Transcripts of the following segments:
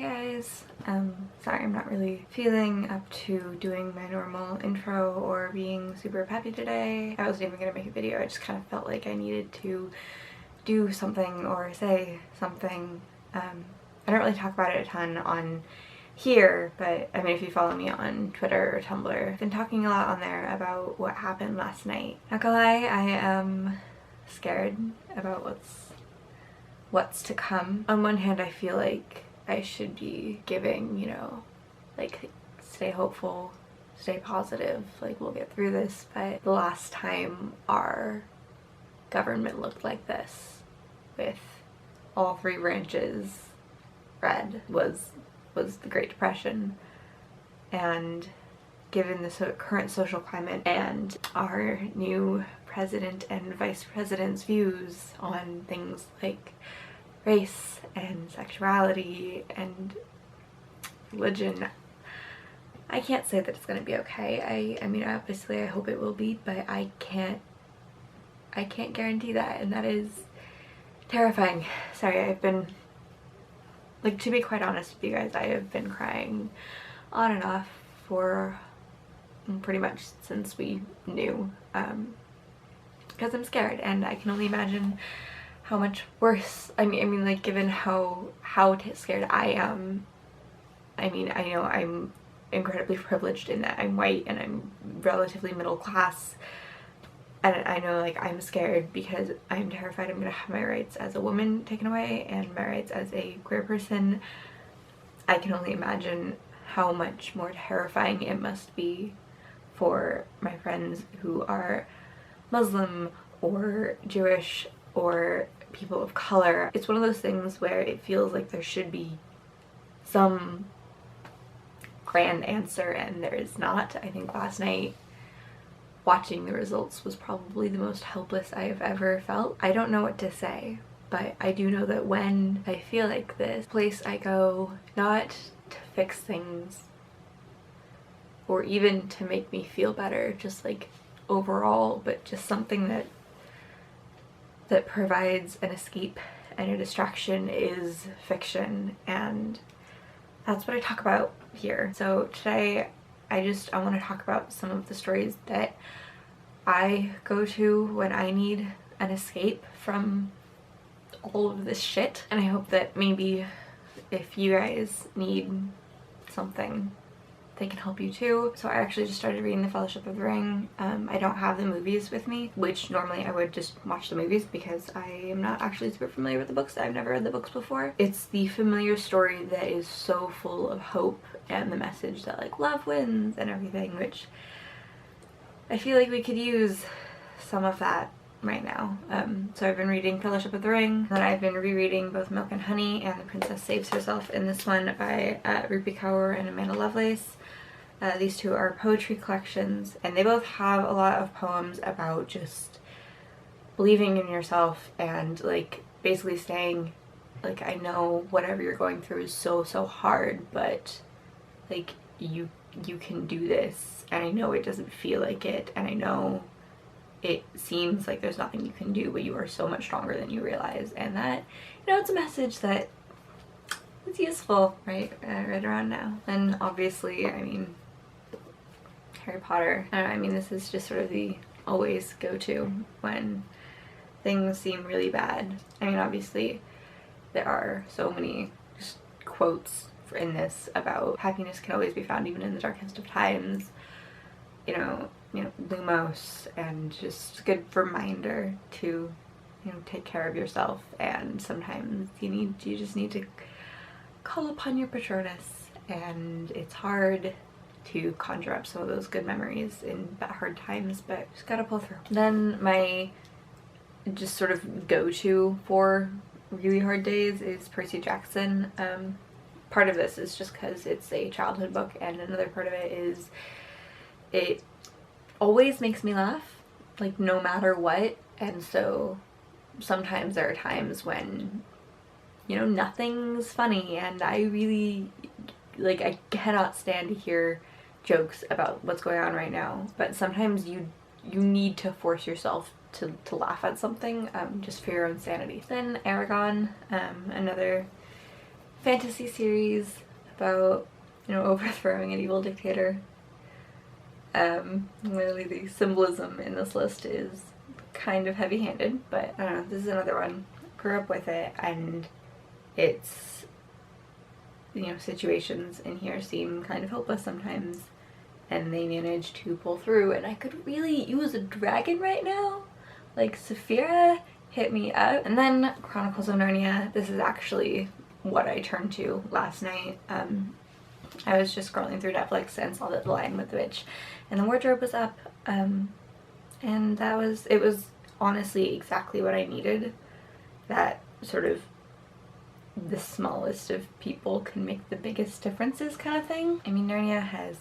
guys. Sorry I'm not really feeling up to doing my normal intro or being super peppy today. I wasn't even gonna make a video, I just kind of felt like I needed to do something or say something. I don't really talk about it a ton on here, but I mean if you follow me on Twitter or Tumblr, I've been talking a lot on there about what happened last night. Not gonna lie, I am scared about what's to come. On one hand, I feel like I should be giving, you know, like stay hopeful, stay positive, like we'll get through this, but the last time our government looked like this with all three branches red was the Great Depression. And given the current social climate and our new president and vice president's views on things like race and sexuality and religion, I can't say that it's gonna be okay. I mean obviously I hope it will be, but I can't guarantee that, and that is terrifying. Sorry, I've been, like, to be quite honest with you guys, I have been crying on and off for pretty much since we knew, because I'm scared, and I can only imagine how much worse. I mean like given how scared I am. I mean, I know I'm incredibly privileged in that I'm white and I'm relatively middle class, and I know like I'm scared because I'm terrified I'm gonna have my rights as a woman taken away and my rights as a queer person. I can only imagine how much more terrifying it must be for my friends who are Muslim or Jewish or people of color. It's one of those things where it feels like there should be some grand answer and there is not. I think last night watching the results was probably the most helpless I have ever felt. I don't know what to say, but I do know that when I feel like this, place I go not to fix things or even to make me feel better, just like overall, but just something that provides an escape and a distraction is fiction, and that's what I talk about here. So today I want to talk about some of the stories that I go to when I need an escape from all of this shit, and I hope that maybe if you guys need something, they can help you too. So I actually just started reading The Fellowship of the Ring. I don't have the movies with me, which normally I would just watch the movies because I am not actually super familiar with the books. I've never read the books before. It's the familiar story that is so full of hope and the message that like love wins and everything, which I feel like we could use some of that right now. So I've been reading Fellowship of the Ring, and then I've been rereading both Milk and Honey and The Princess Saves Herself in this one by Rupi Kaur and Amanda Lovelace. These two are poetry collections, and they both have a lot of poems about just believing in yourself and like basically saying like, I know whatever you're going through is so hard, but like you can do this, and I know it doesn't feel like it, and I know it seems like there's nothing you can do, but you are so much stronger than you realize. And that, you know, it's a message that is useful right around now. And obviously, I mean, Harry Potter, I mean, this is just sort of the always go-to when things seem really bad. I mean, obviously there are so many just quotes in this about happiness can always be found even in the darkest of times, you know, Lumos, and just a good reminder to, you know, take care of yourself, and sometimes you just need to call upon your Patronus, and it's hard to conjure up some of those good memories in hard times, but just gotta pull through. Then my just sort of go-to for really hard days is Percy Jackson. Part of this is just because it's a childhood book, and another part of it is it always makes me laugh, like no matter what. And so sometimes there are times when, you know, nothing's funny, and I really, like, I cannot stand to hear jokes about what's going on right now, but sometimes you need to force yourself to laugh at something, just for your own sanity. Then Aragon, another fantasy series about, you know, overthrowing an evil dictator. Literally the symbolism in this list is kind of heavy-handed, but I don't know, this is another one. Grew up with it, and it's, you know, situations in here seem kind of hopeless sometimes, and they manage to pull through, and I could really use a dragon right now. Like, Saphira, hit me up. And then Chronicles of Narnia. This is actually what I turned to last night. I was just scrolling through Netflix and saw that The Lion with the Witch and the wardrobe was up, and it was honestly exactly what I needed. That sort of the smallest of people can make the biggest differences kind of thing. I mean, Narnia has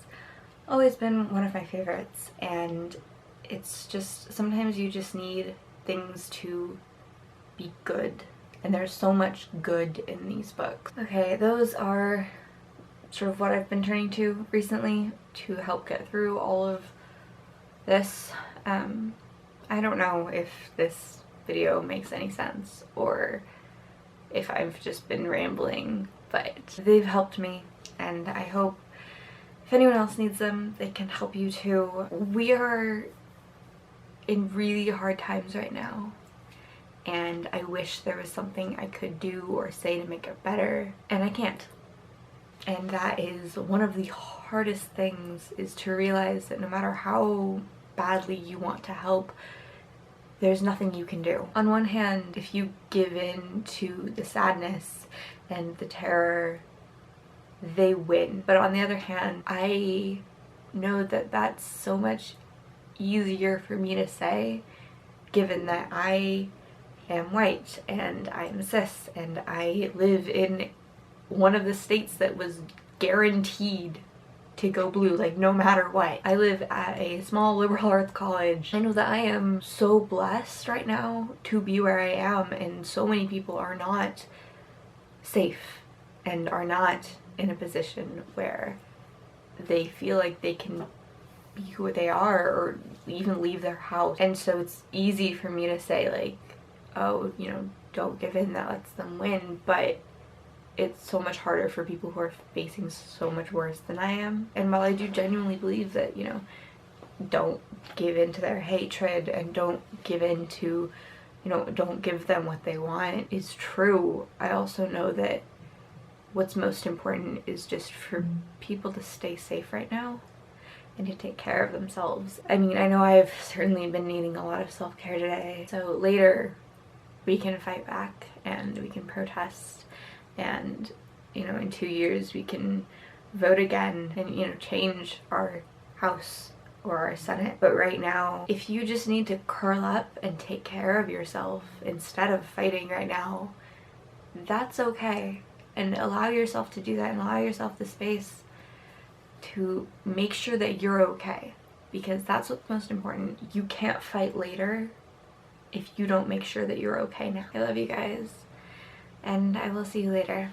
always been one of my favorites, and it's just, sometimes you just need things to be good, and there's so much good in these books. Okay, those are sort of what I've been turning to recently to help get through all of this. I don't know if this video makes any sense or if I've just been rambling, but they've helped me, and I hope if anyone else needs them, they can help you too. We are in really hard times right now, and I wish there was something I could do or say to make it better, and I can't. And that is one of the hardest things, is to realize that no matter how badly you want to help, there's nothing you can do. On one hand, if you give in to the sadness and the terror, they win. But on the other hand, I know that that's so much easier for me to say, given that I am white and I am cis and I live in one of the states that was guaranteed to go blue, like, no matter what. I live at a small liberal arts college. I know that I am so blessed right now to be where I am, and so many people are not safe and are not in a position where they feel like they can be who they are or even leave their house. And so it's easy for me to say, like, oh, you know, don't give in, that lets them win, but it's so much harder for people who are facing so much worse than I am. And while I do genuinely believe that, you know, don't give in to their hatred and don't give in to, you know, don't give them what they want is true, I also know that what's most important is just for people to stay safe right now and to take care of themselves. I mean, I know I've certainly been needing a lot of self-care today, so later we can fight back and we can protest, and, you know, in 2 years we can vote again and, you know, change our House or our Senate. But right now, if you just need to curl up and take care of yourself instead of fighting right now, that's okay. And allow yourself to do that, and allow yourself the space to make sure that you're okay, because that's what's most important. You can't fight later if you don't make sure that you're okay now. I love you guys, and I will see you later.